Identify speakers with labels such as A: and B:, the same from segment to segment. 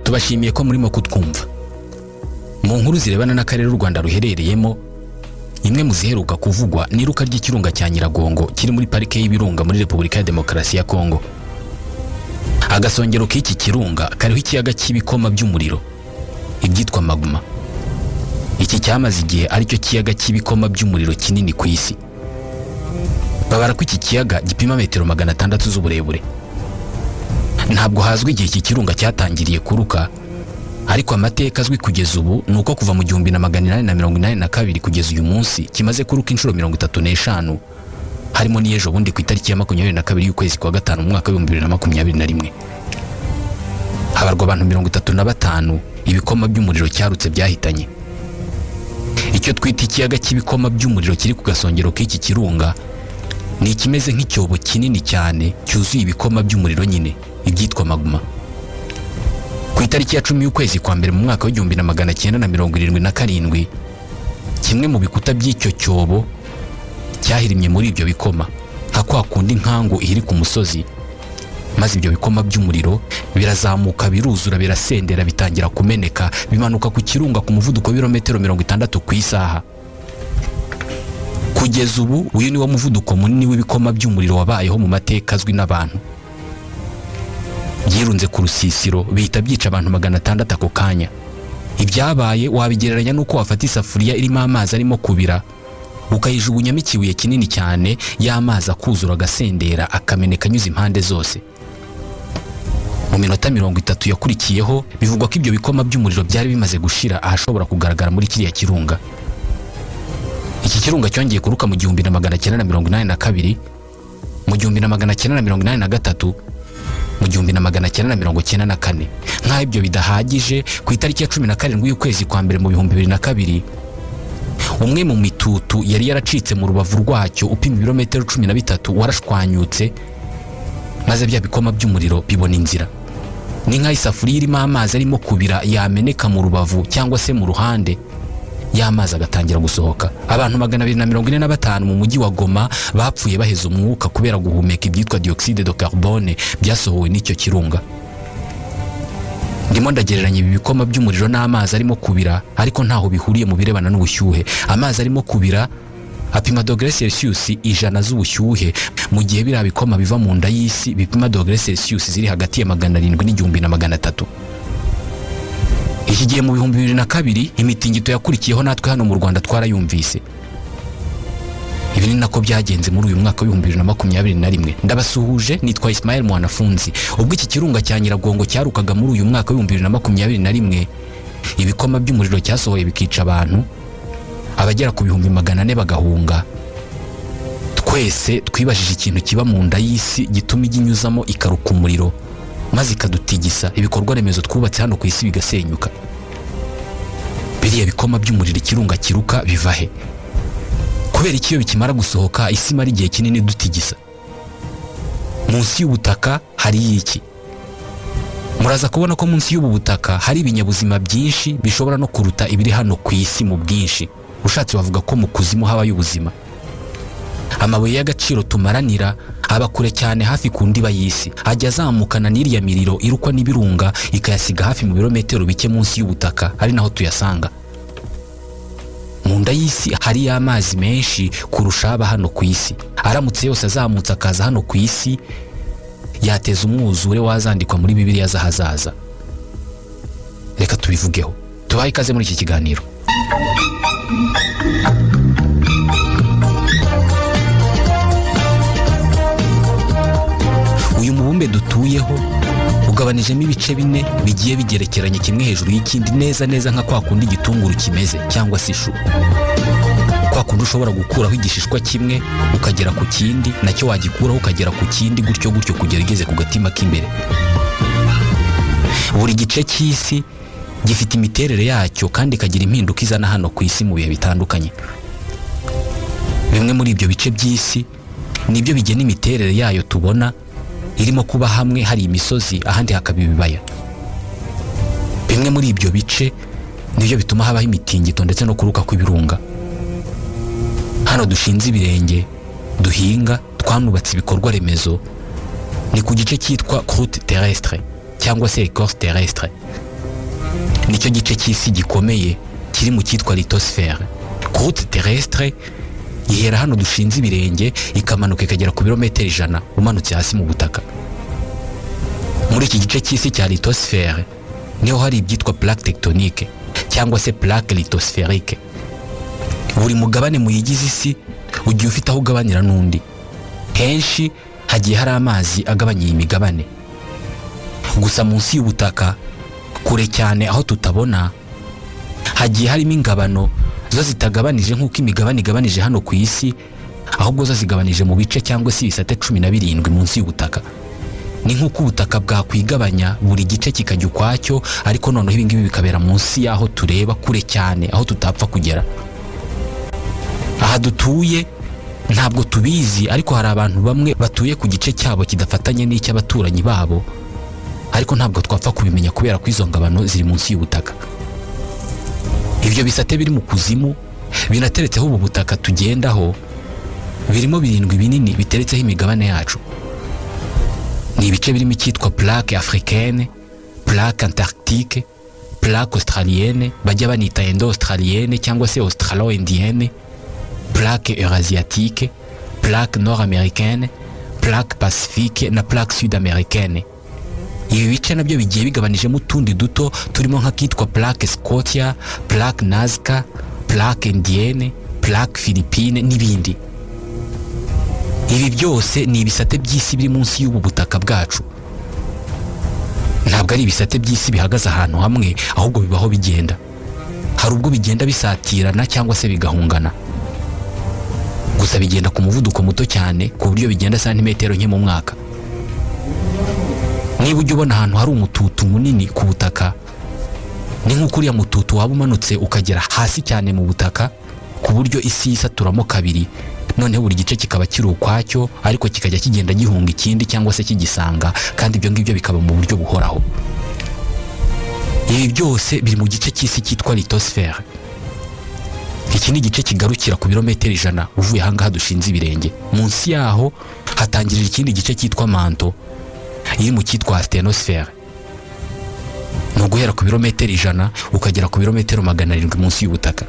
A: tubashimiye ko murimo kutwumva. Mu nkuru zirebana n'akarere u Rwanda ruherereyemo, imwe mu ziheruka kuvugwa ni iruka ry'ikirunga cya Nyiragongo kiri muri parike y'Ibirunga muri Repubulika ya Demokarasi ya Kongo. Agasongero k'iki kirunga kariho ikiyaga cy'ibikoma by'umuriro, ibyitwa magma. Iki cyamaze igihe aricyo kiyaga cy'ibikoma by'umuriro kinini ku isi. Babara ko iki kiyaga gipima metero 600 z'uburebure. Ntabwo hazwi igihe iki kirunga cyatangiriye kuruka, ariko amateka azwi kugeza ubu nuko kuva mu 1882 kugeza uyu munsi kimaze kuruka inshuro 35, harimo n'iyejo bundi ku itariki ya 22 y'ukwezi kwa gatanu mu mwaka wa 2021. Habarwa abantu 35 ibikoma by'umuriro cyarutse byahitanye. Icyo twita ikiyaga cy'ibikoma by'umuriro kiri ku gasongero k'iki kirunga ni ikimeze nk'icyobo kinini cyane cyuzuye ibikoma by'umuriro nyine, ibyitwa magma. Ku itariki ya 10 y'ukwezi kwa mbere mu mwaka wa 1977, kimwe mu bikuta by'icyo cyobo cyahirimye muri ibyo bikoma, nka kwa kundi inkangu iri ku musozi, maze ibyo bikoma by'umuriro birazamuka, biruzura, birasendera, bitangira kumeneka, bimanuka ku kirunga ku muvuduko w'ibirometero 60 ku isaha. Kugeza ubu uyu ni wo muvuduko munini w'ibikoma by'umuriro wabayeho mu mateka azwi n'abantu. Byirunze ku rusisiro bihita byica abantu 600 ako kanya. Ibyabaye wabigereranya nuko wafata isafuriya irimo amazi arimo kubira, ukayijugunyamo ikibuye kinini cyane, y'amazi akuzura agasendera akameneka anyuze impande zose. Mu minota 30 yakurikiyeho bivugwa ko ibyo bikoma by'umuriro byari bimaze gushira ahashobora kugaragara muri kiriya kirunga. Iki kirunga cyongeye kuruka mu 1982, mu 1983, mu 1994. Nkaho ibyo bidahagije, ku itariki ya 17 y'ukwezi kwa mbere mu 2002, umwe mu mitutu yari yaracitse mu rubavu rwacyo upima ibirometero 13 warashwanyutse, maze bya bikoma by'umuriro bibona inzira. Ni nka isafuriya irimo amazi arimo kubira yameneka mu rubavu cyangwa se mu ruhande, y'amazi agatangira gusohoka. Abantu 245 mu mujyi wa Goma bapfuye baheze umwuka kubera guhumeka ibyitwa dioxide de carbone byasohowe n'icyo kirunga. Ndimo ndagereranya ibi bikoma by'umuriro n'amazi arimo kubira, ariko ntaho bihuriye mu birebana n'ubushyuhe. Amazi arimo kubira apima dogere Celsius 100 z'ubushyuhe, mu gihe biriya bikoma biva mu nda y'isi bipima dogere Celsius ziri hagati ya 700 n'igihumbi. Iki gihe mu 2002 imitingito yakurikiyeho natwe hano mu Rwanda twarayumvise. Ibi ni nako byagenze muri uyu mwaka wa 2021. Ndabasuhuje, nitwa Ismael Mwanafunzi. Ubwo iki kirunga cya Nyiragongo cyarukaga muri uyu mwaka wa 2021, ibikoma by'umuriro cyasohoye bikica abantu abagera ku 400 bagahunga. Twese twibajije ikintu kiba mu nda y'isi gituma iginyuzamo ikaruka umuriro, maze ikadutigisa ibikorwa remezo twubatse hano ku isi bigasenyuka. Biriya bikoma by'umuriro ikirunga kiruka biva he? Kubera iki iyo bikimara gusohoka isi mara igihe kinini dutigisa? Munsi y'ubutaka hari iki? Muraza kubona ko munsi y'ubu butaka hari ibinyabuzima byinshi bishobora no kuruta ibiri hano ku isi mu bwinshi. Ushatse bavuga ko mu kuzimu habaye ubuzima. Amabuye y'agaciro tumaranira aba kure cyane hafi ku ndiba y'isi, ajya azamukana n'iriya miriro irukwa n'ibirunga ikayasiga hafi mu birometero bike munsi y'ubutaka, ari naho tuyasanga. Mu nda y'isi hari amazi menshi kurusha aba hano ku isi. Aramutse yose azamutse akaza hano ku isi, yateza umwuzure wazandikwa muri Bibiliya z'ahazaza. Reka tubivugeho. Tubaye ikaze muri iki kiganiro. Uyu mubumbe dutuyeho ugabanijemo ibice 4 bigiye bigerekeranye kimwe hejuru y'ikindi, neza neza nka kwa kundi igitunguru kimeze cyangwa se ishu. Kwa kundi ushobora gukuraho igishishwa kimwe ukagera ku kindi, nacyo wagikuraho ukagera ku kindi, gutyo gutyo kugera igeze ku gatima k'imbere. Buri gice cy'isi gifite imiterere yacyo kandi kagira impinduka izana hano ku isi mu bihe bitandukanye. Bimwe muri ibyo bice by'isi nibyo bigena imiterere yayo tubona, irimo kuba hamwe hari imisozi, ahandi hakaba ibibaya. Bimwe muri ibyo bice nibyo bituma habaho imitingito ndetse no kuruka kw'ibirunga. Hano dushinze ibirenge, duhinga, twanubatse ibikorwa remezo, ni ku gice cyitwa croûte terrestre cyangwa se écorce terrestre. nicyo gice cy'isi gikomeye kiri mu cyitwa litosphère. Croûte terrestre ihera hano dushinze ibirenge ikamanuka ikagera ku birometero 100 umanutse hasi mu butaka. Muri iki gice cy'isi cya litosphère niho hari ibyitwa plaque tectonique cyangwa se plaque lithosphérique. Buri mugabane muyigize isi ugiye ufite aho ugabanira n'undi. Henshi hagiye hari amazi agabanya iyi migabane. Gusa munsi y'ubutaka kure cyane aho tutabona hagiye harimo ingabano zo zitagabanije nk'uko imigabane igabanije hano ku isi, ahubwo zo zigabanije mu bice cyangwa se ibisate 17 munsi y'ubutaka. Ni nk'uko ubutaka bwakwigabanya buri gice kikajya ukwacyo, ariko noneho ibi ngibi bikabera munsi y'aho tureba kure cyane aho tutapfa kugera. Aha dutuye ntabwo tubizi, ariko hari abantu bamwe batuye ku gice cyabo kidafatanye n'icy'abaturanyi babo, ariko ntabwo twapfa kubimenya kubera ko izo ngabano ziri munsi y'ubutaka. Ibyo bisate biri mu kuzimu binateretseho ubu butaka tugendaho, birimo 7 binini biteretseho imigabane yacu. Ni ibice birimo icyitwa plaque africaine, plaque antarctique, plaque australienne, bajya banita indo-australienne cyangwa se australo-indienne, plaque eurasiatique, plaque nord-américaine, plaque pacifique na plaque sud-américaine. Ibi bice nabyo bigiye bigabanijemo utundi duto turimo nk'akitwa plaque Scotia, plaque Nazca, plaque indienne, plaque Philippine n'ibindi. Ibi byose ni ibisate by'isi biri munsi y'ubu butaka bwacu. Ntabwo ari ibisate by'isi bihagaze ahantu hamwe, ahubwo bibaho bigenda. Hari ubwo bigenda bisatirana cyangwa se bigahungana. Gusa bigenda ku muvuduko muto cyane ku buryo bigenda santimetero nke mu mwaka. Niba ujya ubona ahantu hari umututu munini ku butaka, ni nk'uko uriya mututu waba umanutse ukagera hasi cyane mu butaka ku buryo isi yisaturamo kabiri, noneho buri gice kikaba kiri ukwacyo, ariko kikajya kigenda gihunga ikindi cyangwa se kigisanga, kandi ibyo ngibyo bikaba mu buryo buhoraho. Ibi byose biri mu gice cy'isi cyitwa litosphère. Iki ni igice kigarukira ku birometero 100 uvuye ahangaha dushinze ibirenge. Munsi yaho hatangirira ikindi gice cyitwa manto iri mu cyitwa asthenosphère. No guhera ku birometero 100 ukagera ku birometero 700 munsi y'ubutaka.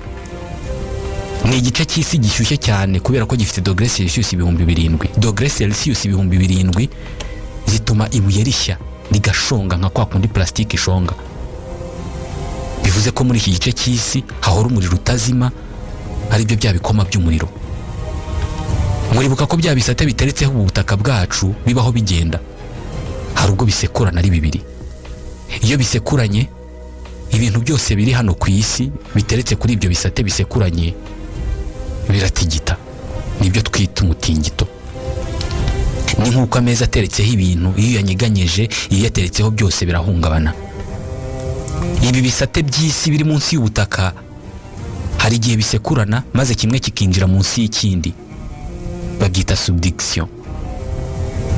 A: Ni igice cy'isi gishyushye cyane kubera ko gifite dogere Celsius 7000. Dogere Celsius 7000 zituma ibuye rishya rigashonga nka kwa kundi plastique ishonga. Bivuze ko muri iki gice cy'isi hahora umuriro utazima, ari byo bya bikoma by'umuriro. Muribuka ko bya bisate biteretseho ubutaka bwacu bibaho bigenda. Hari ubwo bisekurana ari bibiri. Iyo bisekuranye, ibintu byose biri hano ku isi biteretse kuri ibyo bisate bisekuranye biratigita. Nibyo twita umutingito. Ni nk'uko ameza ateretseho ibintu, iyo yanyeganyeje, iyo yateretseho byose birahungabana. Ibi bisate by'isi biri munsi y'ubutaka hari igihe bisekurana maze kimwe kikinjira munsi y'ikindi, babyita subduction.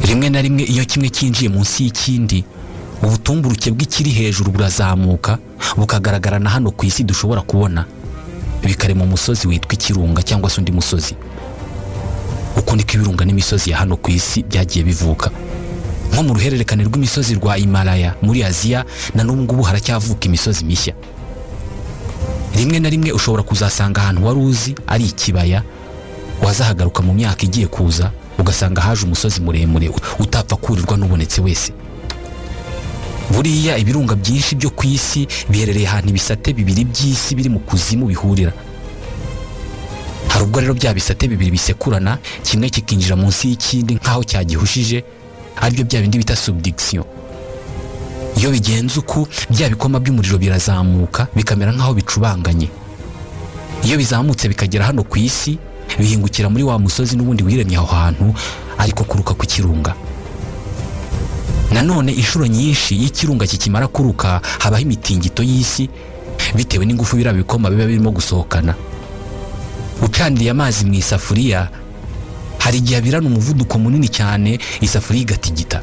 A: Rimwe na rimwe iyo kimwe kinjiye munsi y'ikindi, ubutumburuke bw'ikiri hejuru burazamuka bukagaragara na hano ku isi dushobora kubona, bikarema umusozi witwa ikirunga cyangwa se undi musozi. Uko niko ibirunga n'imisozi ya hano ku isi byagiye bivuka. Nko mu ruhererekane rw'imisozi rwa Himalaya muri Aziya, na n'ubu ngubu haracyavuka imisozi mishya. Rimwe na rimwe ushobora kuzasanga ahantu wari uzi ari ikibaya, wazahagaruka mu myaka igiye kuza ugasanga haje umusozi muremure utapfa kurirwa n'ubonetse wese. Buriya ibirunga byinshi byo ku isi biherereye ahantu ibisate bibiri by'isi biri mu kuzimu bihurira. Hari ubwo rero bya bisate bibiri bisekurana, kimwe kikinjira munsi y'ikindi nkaho cyagihushije, aribyo bya bindi bita subduction. Iyo bigenze uko, bya bikoma by'umuriro birazamuka bikamera nkaho bicubanganye. Iyo bizamutse bikagera hano ku isi, bihingukira muri wa musozi n'ubundi wiremye aho hantu, ariko kuruka ku kirunga. Nanone inshuro nyinshi y'ikirunga kikimara kuruka habaho imitingito y'isi bitewe n'ingufu bira bikoma biba birimo gusohokana. Ucandiriye amazi mu isafuriya, hari igihe birana umuvuduko munini cyane, isafuriya igatigita.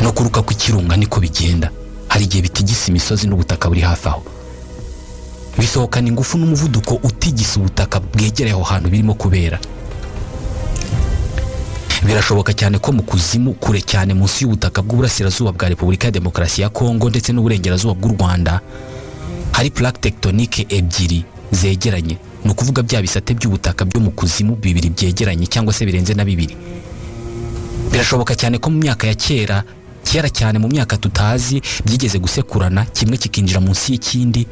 A: No kuruka ku kirunga niko bigenda. Hari igihe bitigisa imisozi n'ubutaka buri hafi aho. Bisohokana ingufu n'umuvuduko utigisa ubutaka bwegereye aho hantu birimo kubera. Birashoboka cyane ko mu kuzimu kure cyane munsi y'ubutaka bw'uburasirazuba bwa Repubulika ya Demokarasi ya Kongo ndetse n'uburengerazuba bw'u Rwanda hari plaque tectonique ebyiri zegeranye, ni ukuvuga bya bisate by'ubutaka byo mu kuzimu bibiri byegeranye cyangwa se birenze na bibiri. Birashoboka cyane ko mu myaka ya kera cyane mu myaka tutazi byigeze gusekurana, kimwe kikinjira munsi y'ikindi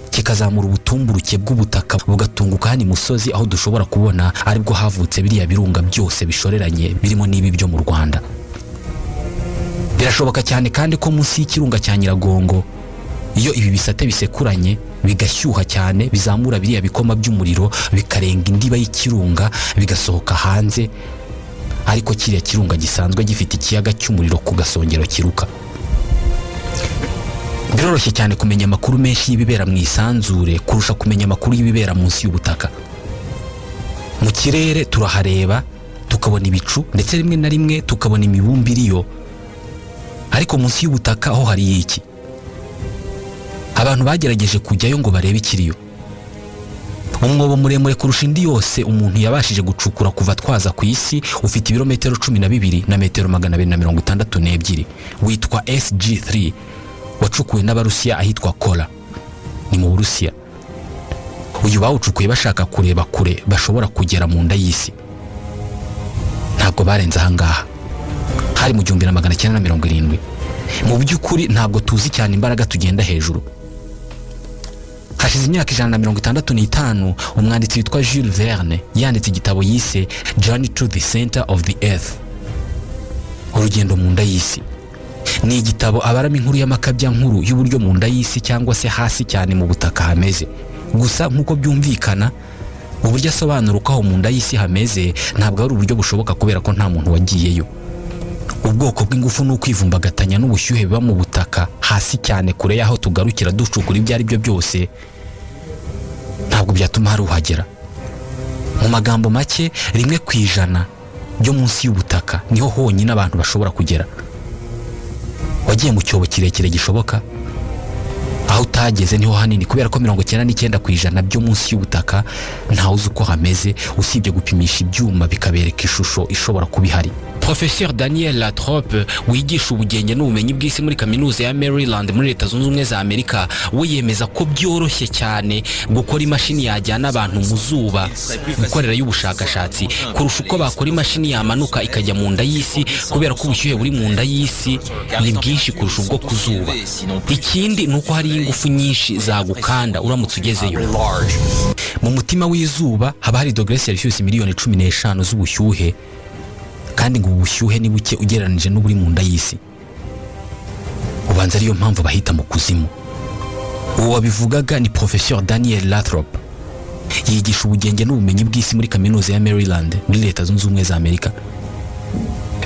A: kikazamura ubutumburuke bw'ubutaka bugatunguka hani musozi aho dushobora kubona aribwo havutse biriya birunga byose bishoreranye birimo n'ibi byo mu Rwanda. Birashoboka cyane kandi ko munsi y'ikirunga cya Nyiragongo iyo ibi bisate bisekuranye bigashyuha cyane bizamura biriya bikoma by'umuriro bikarenga indiba y'ikirunga bigasohoka hanze, ariko kiriya kirunga gisanzwe gifite ikiyaga cy'umuriro ku gasongero kiruka. Biroroshye cyane kumenya amakuru menshi y'ibibera mu isanzure kurusha kumenya amakuru y'ibibera munsi y'ubutaka. Mu kirere turahareba tukabona ibicu ndetse rimwe na rimwe tukabona imibumbe iriyo, ariko munsi y'ubutaka aho hari iki? Abantu bagerageje kujyayo ngo barebe ikiriyo. Umwobo muremure kurusha indi yose umuntu yabashije gucukura kuva twaza ku isi ufite ibirometero 12 na metero 262 witwa SG3 wacukuwe n'Abarusiya ahitwa Kola, ni mu Burusiya. Uyu bawucukuye bashaka kureba kure bashobora kugera mu nda y'isi. Ntabwo barenze ahangaha, hari mu 1970. Mu by'ukuri ntabwo tuzi cyane imbaraga tugenda hejuru. Hashize imyaka 165 umwanditsi witwa Jules Verne yanditse igitabo yise Journey to the Center of the Earth, urugendo mu nda y'isi. Ni igitabo abaramo inkuru y'amakabya nkuru y'uburyo mu nda y'isi cyangwa se hasi cyane mu butaka hameze. Gusa nk'uko byumvikana uburyo asobanura uko aho mu nda y'isi hameze ntabwo ari uburyo bushoboka kubera ko nta muntu wagiyeyo. Ubwoko bw'ingufu n'ukwivumbagatanya n'ubushyuhe biba mu butaka hasi cyane kure y'aho tugarukira ducukura ibyo ari byo byose ntabwo byatuma hari uhagera. Mu magambo make 1% byo munsi y'ubutaka niho honyine abantu bashobora kugera. Wagiye mu cyobo kirekire gishoboka? Aho utageze niho hanini kubera ko 99% byo munsi y'ubutaka ntawe uzi uko hameze usibye gupimisha ibyuma bikabereka ishusho ishobora kuba ihari. Professeur Daniel Latrobe wigisha ubugenge n'ubumenyi bw'isi muri kaminuza ya Maryland muri Leta Zunze Ubumwe za Amerika we yemeza ko byoroshye cyane gukora imashini yajyana abantu mu zuba gukorera y'ubushakashatsi kurusha uko bakora imashini yamanuka ikajya mu nda y'isi kubera ko ubushyuhe buri mu nda y'isi ni bwinshi kurusha ubwo ku zuba. Ikindi nuko hari ingufu nyinshi zagukanda uramutse ugezeyo. Mu mutima w'izuba haba hari degrees Celsius miliyoni 15 z'ubushyuhe, kandi ngo ubushyuhe ni buke ugereranije n'uburi mu nda y'isi. Ubanza ariyo mpamvu bahita mu kuzimu. Uwo wabivugaga ni Professeur Daniel Latrobe, yigisha ubugenge n'ubumenyi bw'isi muri kaminuza ya Maryland muri Leta Zunze Ubumwe za Amerika.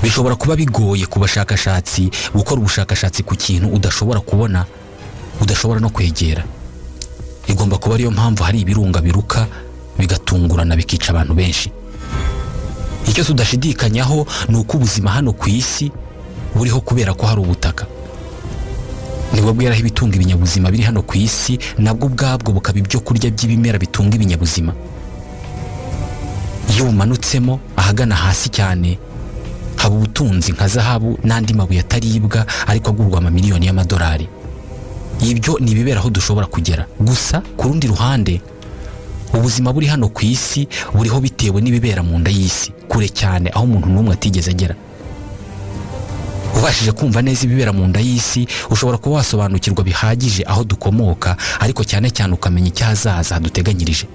A: Bishobora kuba bigoye ku bashakashatsi gukora ubushakashatsi ku kintu udashobora kubona, udashobora no kwegera. Igomba kuba ariyo mpamvu hari ibirunga biruka bigatungurana bikica abantu benshi. Icyo tudashidikanyaho ni uko ubuzima hano ku isi buriho kubera ko hari ubutaka. Nibwo bweraho ibitunga ibinyabuzima biri hano ku isi, nabwo ubwabwo bukaba ibyo kurya by'ibimera bitunga ibinyabuzima. Iyo bumanutsemo ahagana hasi cyane haba ubutunzi nka zahabu n'andi mabuye ataribwa ariko agurwa amamiliyoni y'amadolari. Ibyo ni ibiberaho dushobora kugera. Gusa ku rundi ruhande ubuzima buri hano ku isi buriho bitewe n'ibibera mu nda y'isi kure cyane aho umuntu n'umwe atigeze agera. Ubashije kumva neza ibibera mu nda y'isi ushobora kuba wasobanukirwa bihagije aho dukomoka, ariko cyane cyane ukamenya icyahazaza duteganyirije.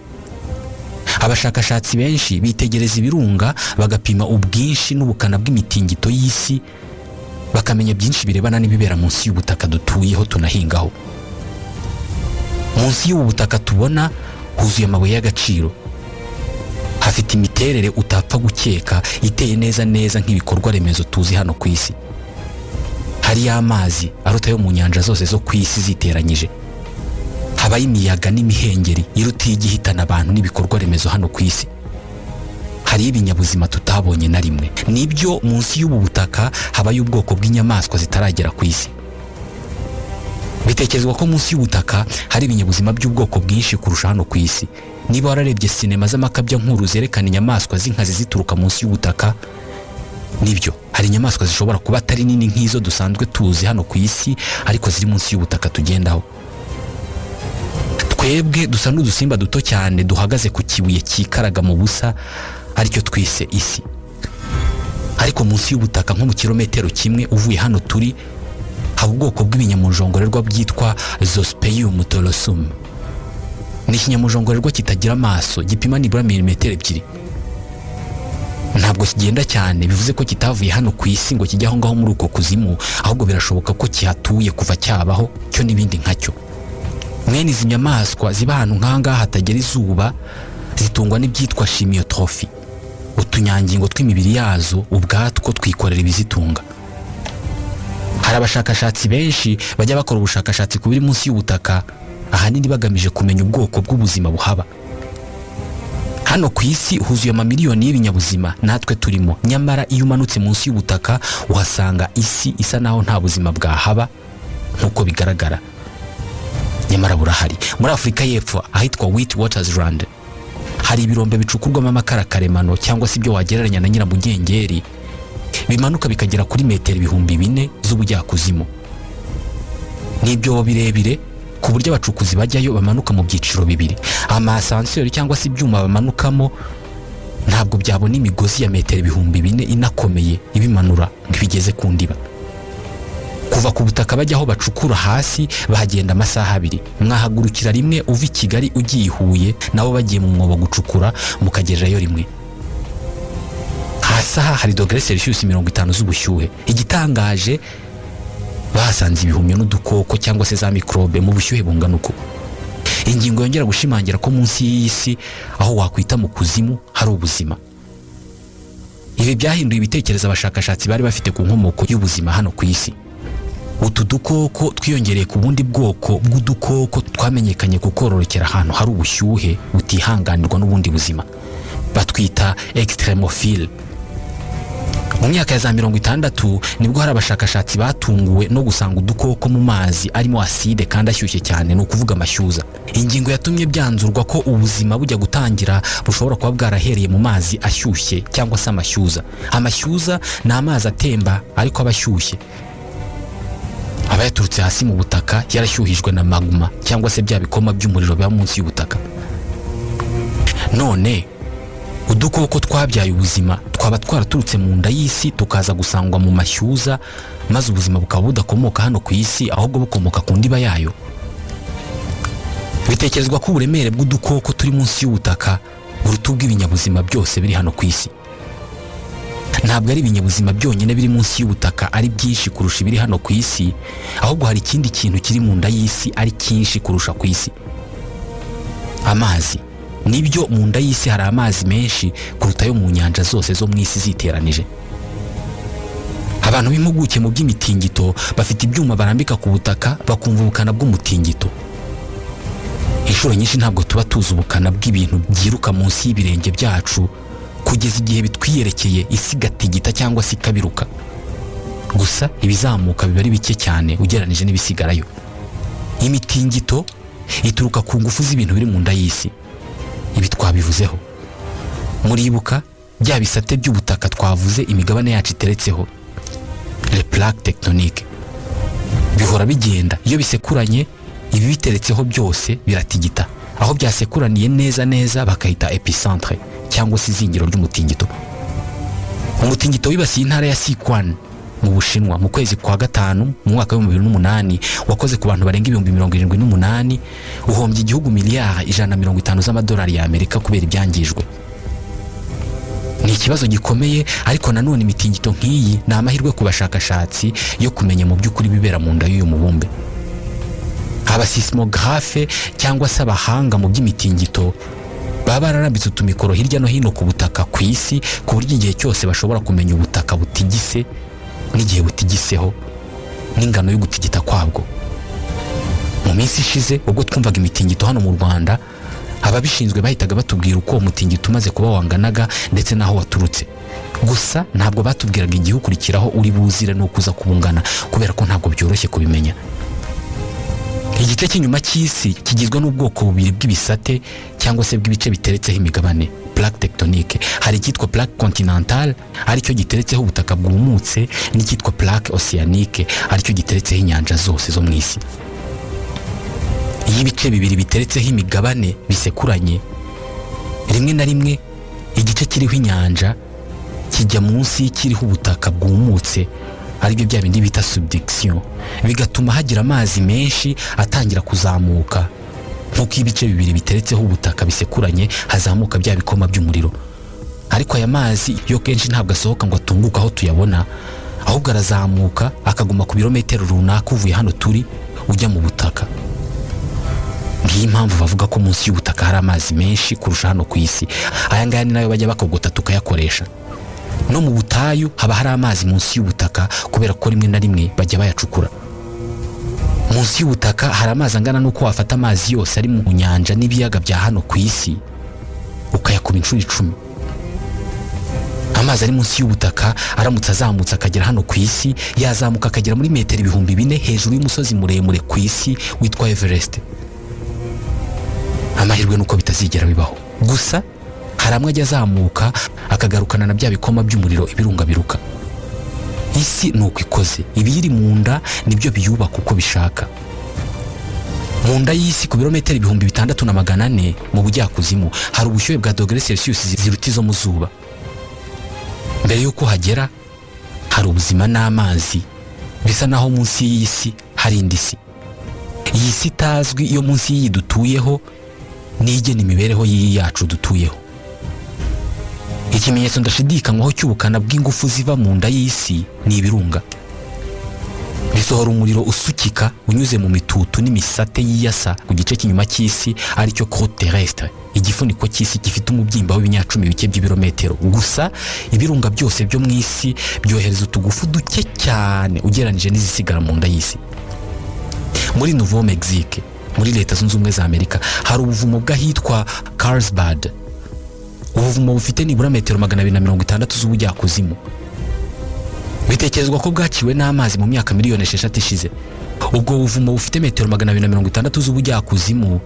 A: Abashakashatsi benshi bitegereza ibirunga bagapima ubwinshi n'ubukana bw'imitingito y'isi, bakamenya byinshi birebana n'ibibera munsi y'ubutaka dutuyeho tunahingaho. Munsi y'ubutaka tubona huzuye amabuye y'agaciro, hafite imiterere utapfa gukeka iteye neza neza nk'ibikorwa remezo tuzi hano ku isi. Hari amazi aruta yo mu nyanja zose zo ku isi ziteranyije. Habaye imiyaga n'imihengeri irutiye igihitana abantu n'ibikorwa remezo hano ku isi. Hari ibinyabuzima tutabonye na rimwe. Nibyo munsi y'ubu butaka habaye ubwoko bw'inyamaswa zitaragera ku isi. Bitekerezwa ko munsi y'ubutaka hari ibinyabuzima by'ubwoko bwinshi kurusha hano ku isi. Niba wararebye sinema z'amakabya nkuru zerekana inyamaswa z'inkazi zituruka munsi y'ubutaka, nibyo hari inyamaswa zishobora kuba atari nini nk'izo dusanzwe tuzi hano ku isi ariko ziri munsi y'ubutaka tugendaho. Twebwe dusa n'udusimba duto cyane duhagaze ku kibuye cyikaraga mu busa aricyo twise isi. Ariko munsi y'ubutaka nko mu kilometero kimwe uvuye hano turi haba ubwoko bw'ibinyamujongo byitwa Zospeum tolosum. Ni ikinyamujongo kitagira amaso, gipima nibura milimetero 2. Ntabwo kigenda cyane, bivuze ko kitavuye hano ku isi ngo kijya aho ngaho muri uko kuzimu, ahubwo birashoboka ko kihatuye kuva cyabaho cyo n'ibindi nkacyo. Mwene izi nyamaswa ziba ahantu nk'ahangaha hatagera izuba zitungwa n'ibyitwa chimiotrophie, utunyangingo tw'imibiri yazo ubwatwo twikorera ibizitunga. Hari abashakashatsi benshi bajya bakora ubushakashatsi ku biri munsi y'ubutaka, ahanini bagamije kumenya ubwoko bw'ubuzima buhaba. Hano ku isi huzuye amamiliyoni y'ibinyabuzima natwe turimo, nyamara iyo umanutse munsi y'ubutaka uhasanga isi isa naho nta buzima bwahaba nk'uko bigaragara. Nyamara burahari. Muri Afurika y'Epfo ahitwa Witwatersrand hari ibirombe bicukurwamo amakara karemano cyangwa se ibyo wagereranya na Nyiramugengeri, bimanuka bikagera kuri metero 4000 z'ubujyakuzimu. Nibyo birebire ku buryo abacukuzi bajyayo bamanuka mu byiciro bibiri. Amasanseri cyangwa se ibyuma bamanukamo ntabwo byabona imigozi ya metero 4000 inakomeye ibimanura ngibigeze ku ndiba. Kuva ku butaka bajyaho bacukura hasi bahagenda amasaha 2. Mwahagurukira rimwe uva i Kigali ugiye Huye, nabo bagiye mu mwobo gucukura mukagererayo rimwe. Hasi aha hari dogere Celsius 50 z'ubushyuhe. Igitangaje basanze ibihumyo n'udukoko cyangwa se za microbe mu bushyuhe bungana uko. Ingingo yongera gushimangira ko munsi y'isi aho wakwita mu kuzimu hari ubuzima. Ibi byahinduye ibitekerezo abashakashatsi bari bafite ku nkomoko y'ubuzima hano ku isi. Utu dukoko twiyongereye ku bundi bwoko bw'udukoko twamenyekanye kukororokera ahantu hari ubushyuhe butihanganirwa n'ubundi buzima, batwita extremophile. Mu myaka ya za 60 nibwo hari abashakashatsi batunguwe no gusanga udukoko mu mazi arimo acide kandi ashyushye cyane, no kuvuga amashyuza. Ingingo yatumye byanzurwa ko ubuzima bujya gutangira bushobora kuba bwarahereye mu mazi ashyushye cyangwa se amashyuza. Amashyuza ni amazi atemba ariko abashyushye, aba yaturutse hasi mu butaka yarashyuhijwe na magma cyangwa se bya bikoma by'umuriro biba munsi y'ubutaka. None udukoko twabyaye ubuzima twaba twaraturutse mu nda y'isi tukaza gusangwa mu mashyuza, maze ubuzima bukaba budakomoka hano ku isi ahubwo bukomoka ku ndiba yayo. Bitekerezwa ko uburemere bw'udukoko turi munsi y'ubutaka buruta ubw'ibinyabuzima byose biri hano ku isi. Ntabwo ari ibinyabuzima byonyine biri munsi y'ubutaka ari byinshi kurusha ibiri hano ku isi, ahubwo hari ikindi kintu kiri mu nda y'isi ari cyinshi kurusha ku isi: amazi. Nibyo, mu nda y'isi hari amazi menshi kuruta yo mu nyanja zose zo mu isi ziteranije. Abantu b'impuguke mu by'imitingito bafite ibyuma barambika ku butaka bakumva ubukana bw'umutingito. Inshuro nyinshi ntabwo tuba tuzi ubukana bw'ibintu byiruka munsi y'ibirenge byacu kugeza igihe bitwiyerekeye isi gatigita cyangwa se ikabiruka. Gusa ibizamuka biba ari bike cyane ugereranije n'ibisigarayo. Imitingito ituruka ku ngufu z'ibintu biri mu nda y'isi. Ibi twabivuzeho. Muribuka bya bisate by'ubutaka twavuze imigabane yacu iteretseho, les plaques tectoniques. Bihora bigenda, iyo bisekuranye ibi biteretseho byose biratigita. Aho byasekuraniye neza bakahita epicentre cyangwa se izingiro ry'umutingito. Umutingito wibasiye intara ya Sichuan mu Bushinwa mu kwezi kwa gatanu mu mwaka wa 2008 wakoze ku bantu barenga 78,000, uhombye igihugu miliyari 150 z'amadolari ya Amerika kubera ibyangijwe. Ni ikibazo gikomeye, ariko nanone imitingito nk'iyi ni amahirwe ku bashakashatsi yo kumenya mu by'ukuri bibera mu nda y'uyu mubumbe. Abasismographe cyangwa se abahanga mu by'imitingito baba bararambitse utumikoro hirya no hino ku butaka ku isi ku buryo igihe cyose bashobora kumenya ubutaka butigise n'igihe butigiseho n'ingano yo gutigita kwabwo. Mu minsi ishize ubwo twumvaga imitingito hano mu Rwanda, ababishinzwe bahitaga batubwira uko umutingito umaze kuba wanganaga ndetse naho waturutse. Gusa ntabwo batubwiraga igihe ukurikiraho uri buzire no kuza kubungana, kubera ko ntabwo byoroshye kubimenya. igice cy'inyuma cy'isi kigizwe n'ubwoko bubiri bw'ibisate cyangwa se bw'ibice biteretseho imigabane, plaque tectonique. Hari icyitwa plaque continentale aricyo giteretseho ubutaka bwumutse, n'icyitwa plaque océanique aricyo giteretseho inyanja zose zo mu isi. Iyo ibice bibiri biteretseho imigabane bisekuranye, rimwe na rimwe igice kiriho inyanja kijya munsi y'ikiriho ubutaka bwumutse, aribyo bya bindi bita subduction, bigatuma hagira amazi menshi atangira kuzamuka, nk'uko ibice bibiri biteretseho ubutaka bisekuranye hazamuka bya bikoma by'umuriro. Ariko aya mazi yo kenshi ntabwo asohoka ngo atunguke aho tuyabona, ahubwo arazamuka akaguma ku birometero runaka uvuye hano turi ujya mu butaka. Ngiyi impamvu bavuga ko munsi y'ubutaka hari amazi menshi kurusha hano ku isi. Aya ngaya ni nayo bajya bakogota tukayakoresha. No mu butayu haba hari amazi munsi y'ubutaka kubera ko rimwe na rimwe bajya bayacukura. Munsi y'ubutaka hari amazi angana n'uko wafata amazi yose ari mu nyanja n'ibiyaga bya hano ku isi ukayakuba inshuro 10. Amazi ari munsi y'ubutaka aramutse azamutse akagera hano ku isi, yazamuka akagera muri metero 4000 hejuru y'umusozi muremure ku isi witwa Everest. Amahirwe nuko bitazigera bibaho. Gusa hari amwe ajya azamuka akagarukana na bya bikoma by'umuriro ibirunga biruka. Isi nuko ikoze, ibiyiri mu nda nibyo biyubaka uko bishaka. Mu nda y'isi ku birometero 6400 mu bujyakuzimu hari ubushyuhe bwa dogere Celsius ziruta izo mu zuba. Mbere yuko hagera hari ubuzima n'amazi, bisa naho munsi y'isi hari indi si. Iyi si itazwi iyo munsi y'iyi dutuyeho nigena imibereho y'iyi yacu dutuyeho. Ikimenyetso ndashidikanywaho cy'ubukana bw'ingufu ziva mu nda y'isi ni ibirunga. Bisohora umuriro usukika unyuze mu mitutu n'imisate y'iyasa ku gice cy'inyuma cy'isi aricyo croûte terrestre, igifuniko cy'isi gifite umubyimba w'ibinyacumi bike by'ibirometero. Gusa ibirunga byose byo mu isi byohereza utugufu duke cyane ugereranije n'izisigara mu nda y'isi. Muri Nouveau Mexique, muri Leta Zunze Ubumwe za Amerika, hari ubuvumo bw'ahitwa Carlsbad. Ubuvumo bufite nibura metero 260 z'ubujyakuzimu. Bitekerezwa ko bwaciwe n'amazi mu myaka miliyoni 6 ishize. Ubwo buvumo bufite metero 260 z'ubujyakuzimu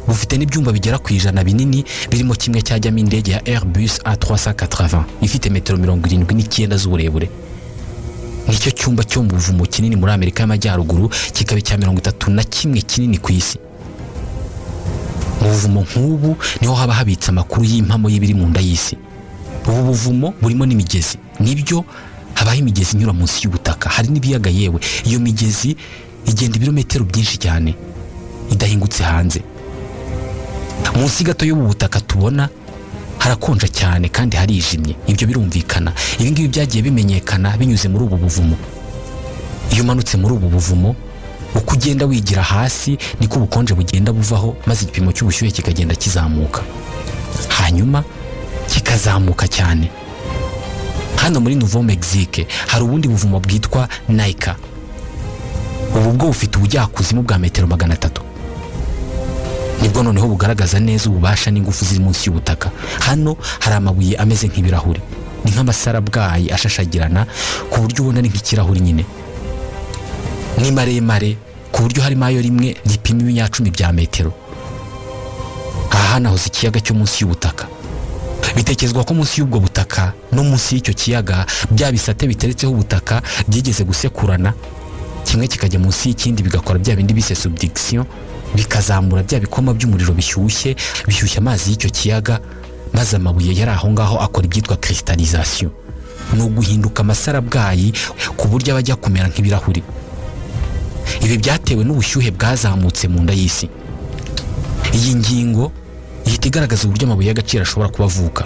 A: bufite n'ibyumba bigera ku 100 binini, birimo kimwe cyajyamo indege ya Airbus A380 ifite metero 79 z'uburebure. Nicyo cyumba cyo mu buvumo kinini muri Amerika y'Amajyaruguru, kikaba cya 31 kinini ku isi. Mu buvumo nk'ubu niho haba habitse amakuru y'impamo y'ibiri mu nda y'isi. Ubu buvumo burimo n'imigezi, nibyo habaho imigezi inyura munsi y'ubutaka, hari n'ibiyaga yewe. Iyo migezi igenda ibirometero byinshi cyane idahingutse hanze. Munsi gato y'ubutaka tubona harakonja cyane kandi harijimye, ibyo birumvikana. Ibi ngibi byagiye bimenyekana binyuze muri ubu buvumo. Iyo umanutse muri ubu buvumo, uko ugenda wigira hasi niko ubukonje bugenda buvaho, maze igipimo cy'ubushyuhe kikagenda kizamuka, hanyuma kikazamuka cyane. Hano muri Nouveau Mexique hari ubundi buvumo bwitwa Naika. Ubu bwo bufite ubujyakuzimu bwa metero 300. Nibwo noneho bugaragaza neza ububasha n'ingufu ziri munsi y'ubutaka. Hano hari amabuye ameze nk'ibirahuri, ni nk'amasarabwayi ashashagirana ku buryo ubona ni nk'ikirahuri nyine. Ni maremare ku buryo harimo ayo rimwe ripima ibinyacumi bya metero. Aha naho ikiyaga cyo munsi y'ubutaka. Bitekerezwa ko munsi y'ubwo butaka no munsi y'icyo kiyaga bya bisate biteretseho ubutaka byigeze gusekurana, kimwe kikajya munsi y'ikindi bigakora bya bindi bise subduction, bikazamura bya bikoma by'umuriro bishyushye amazi y'icyo kiyaga, maze amabuye yari aho ngaho akora ibyitwa cristallization, no guhinduka amasarabwayi ku buryo abajya kumera nk'ibirahuri. Ibi byatewe n'ubushyuhe bwazamutse mu nda y'isi. Iyi ngingo ihita igaragaza uburyo amabuye y'agaciro ashobora kubavuka.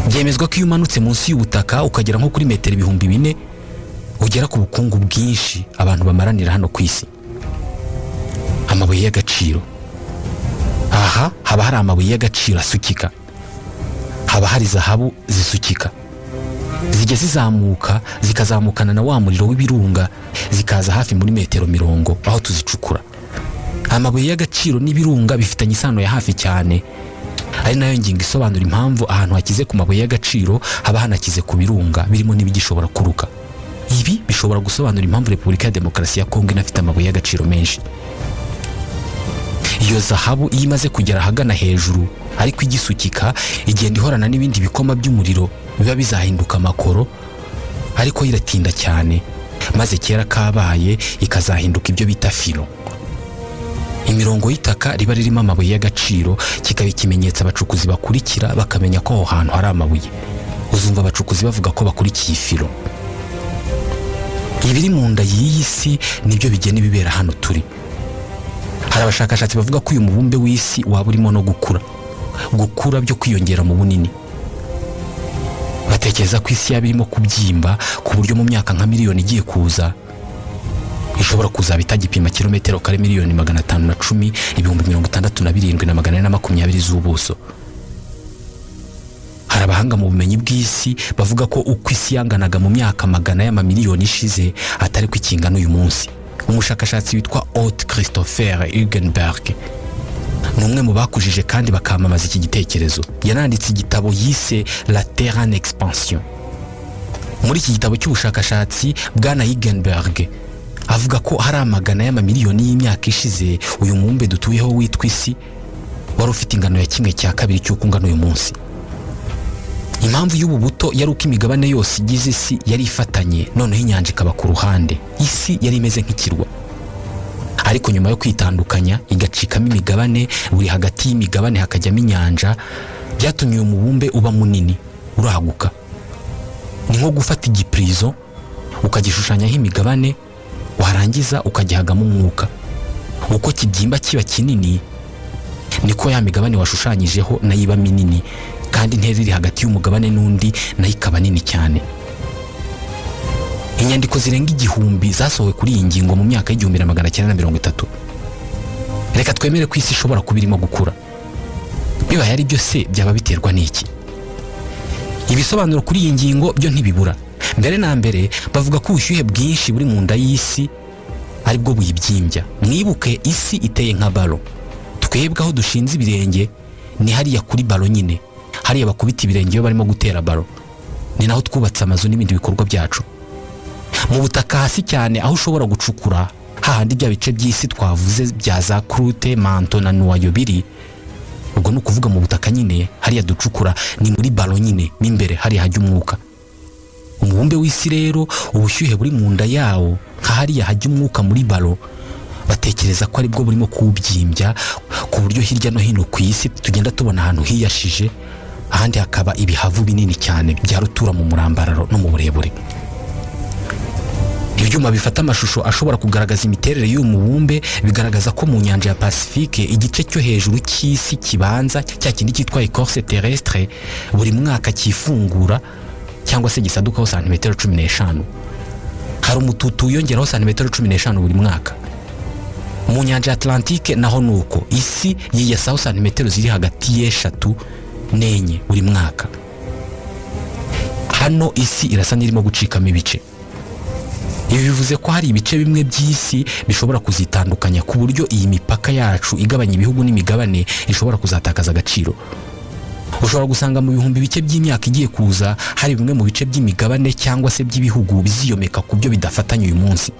A: Byemezwa ko iyo umanutse munsi y'ubutaka ukagera nko kuri metero 4000 ugera ku bukungu bwinshi abantu bamaranira hano ku isi. Amabuye y'agaciro. Aha haba hari amabuye y'agaciro asukika, haba hari zahabu zisukika, zijya zizamuka zikazamukana na wa muriro w'ibirunga zikaza hafi muri metero 50 aho tuzicukura. Amabuye y'agaciro n'ibirunga bifitanye isano ya hafi cyane, ari nayo ngingo isobanura impamvu ahantu hakize ku mabuye y'agaciro haba hanakize ku birunga birimo n'ibigishobora kuruka. Ibi bishobora gusobanura impamvu Repubulika ya Demokarasi ya Kongo inafite amabuye y'agaciro menshi. Iyo zahabu iyo imaze kugera ahagana hejuru ariko igisukika, igenda ihorana n'ibindi bikoma by'umuriro biba bizahinduka amakoro, ariko iratinda cyane, maze kera kabaye ikazahinduka ibyo bita filo. Imirongo y'itaka riba ririmo amabuye y'agaciro kikaba ikimenyetso abacukuzi bakurikira bakamenya ko aho hantu hari amabuye. Uzumva abacukuzi bavuga ko bakurikiye filo. Ibiri mu nda y'iyi si nibyo bigena ibibera hano turi. Hari abashakashatsi bavuga ko uyu mubumbe w'isi waba urimo no gukura byo kwiyongera mu bunini. Batekereza ko isi yaba irimo kubyimba ku buryo mu myaka nka miliyoni igiye kuza ishobora kuzaba itagipima kilometero kare miliyoni 510 ibihumbi 67,420 z'ubuso. Hari abahanga mu bumenyi bw'isi bavuga ko uko isi yanganaga mu myaka magana y'amamiliyoni ishize atari ko ikingana uyu munsi. Umushakashatsi witwa Otto Christopher Hugenberg ni umwe mu bakujije kandi bakamamaza iki gitekerezo. Yananditse igitabo yise La Terre en Expansion. Muri iki gitabo cy'ubushakashatsi, Bwana Hugenberg avuga ko hari amagana y'amamiliyoni y'imyaka ishize uyu mubumbe dutuyeho witwa isi wari ufite ingano ya 1/2 cy'uko ungana uyu munsi. Impamvu y'ubu buto yari uko imigabane yose igize isi yari ifatanye, noneho inyanja ikaba ku ruhande. Isi yari imeze nk'ikirwa, ariko nyuma yo kwitandukanya igacikamo imigabane, buri hagati y'imigabane hakajyamo inyanja, byatumye uyu mubumbe uba munini uraguka. Ni nko gufata igipirizo ukagishushanyaho imigabane, warangiza ukagihagamo umwuka. Uko kibyimba kiba kinini, niko ya migabane washushanyijeho nayo iba minini, kandi intera iri hagati y'umugabane n'undi nayo ikaba nini cyane. Inyandiko zirenga 1000 zasohowe kuri iyi ngingo mu myaka y'1930. Reka twemere ko isi ishobora kuba irimo gukura. Bibaye ari byo se byaba biterwa n'iki? Ibisobanuro kuri iyi ngingo byo ntibibura. Mbere na mbere bavuga ko ubushyuhe bwinshi buri mu nda y'isi ari bwo buyibyimbya. Mwibuke isi iteye nka balo. Twebwe aho dushinze ibirenge ni hariya kuri balo nyine. Hariya bakubita ibirenge iyo barimo gutera balo. Ni naho twubatse amazu n'ibindi bikorwa byacu. Mu butaka hasi cyane aho ushobora gucukura, hahandi bya bice by'isi twavuze bya za Croûte, Manto na Noyau biri, ubwo ni ukuvuga mu butaka nyine hariya ducukura ni muri balo nyine, n'imbere hariya hajya umwuka. Umubumbe w'isi rero ubushyuhe buri mu nda yawo nka hariya hajya umwuka muri balo, batekereza ko ari bwo burimo kuwubyimbya ku buryo hirya no hino ku isi tugenda tubona ahantu hiyashije, ahandi hakaba ibihavu binini cyane bya rutura mu murambararo no mu burebure. Ibyuma bifata amashusho ashobora kugaragaza imiterere y'uyu mubumbe bigaragaza ko mu nyanja ya Pacifique igice cyo hejuru cy'isi kibanza cya kindi cyitwa écorce terrestre buri mwaka kifungura cyangwa se gisadukaho santimetero 15. Hari umututu wiyongeraho santimetero 15 buri mwaka. Mu nyanja Atlantique naho nuko isi yiyasaho santimetero ziri hagati y'3 n'enye buri mwaka. Hano isi irasa n'irimo gucikamo ibice. Ibi bivuze ko hari ibice bimwe by'isi bishobora kuzitandukanya ku buryo iyi mipaka yacu igabanya ibihugu n'imigabane ishobora kuzatakaza agaciro. Ushobora gusanga mu bihumbi bike by'imyaka igiye kuza hari bimwe mu bice by'imigabane cyangwa se by'ibihugu biziyomeka ku byo bidafatanya uyu munsi.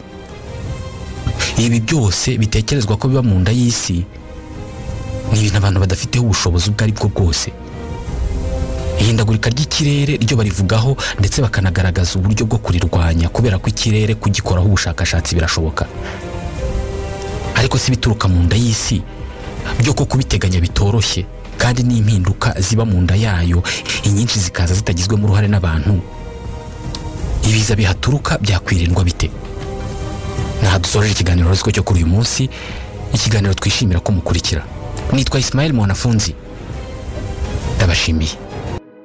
A: Ibi byose bitekerezwa ko biba mu nda y'isi, ni ibintu abantu badafiteho ubushobozi ubwo ari bwo bwose. Ihindagurika ry'ikirere ryo barivugaho ndetse bakanagaragaza uburyo bwo kurirwanya, kubera ko ikirere kugikoraho ubushakashatsi birashoboka. Ariko si bituruka mu nda y'isi byo ko kubiteganya bitoroshye, kandi n'impinduka ziba mu nda yayo inyinshi zikaza zitagizwemo uruhare n'abantu. Ibiza bihaturuka byakwirindwa bite? Naha dusoreje ikiganiro roziko cyo kuri uyu munsi, ikiganiro twishimira ko mukurikira. Nitwa Ismael Mwanafunzi, ndabashimiye.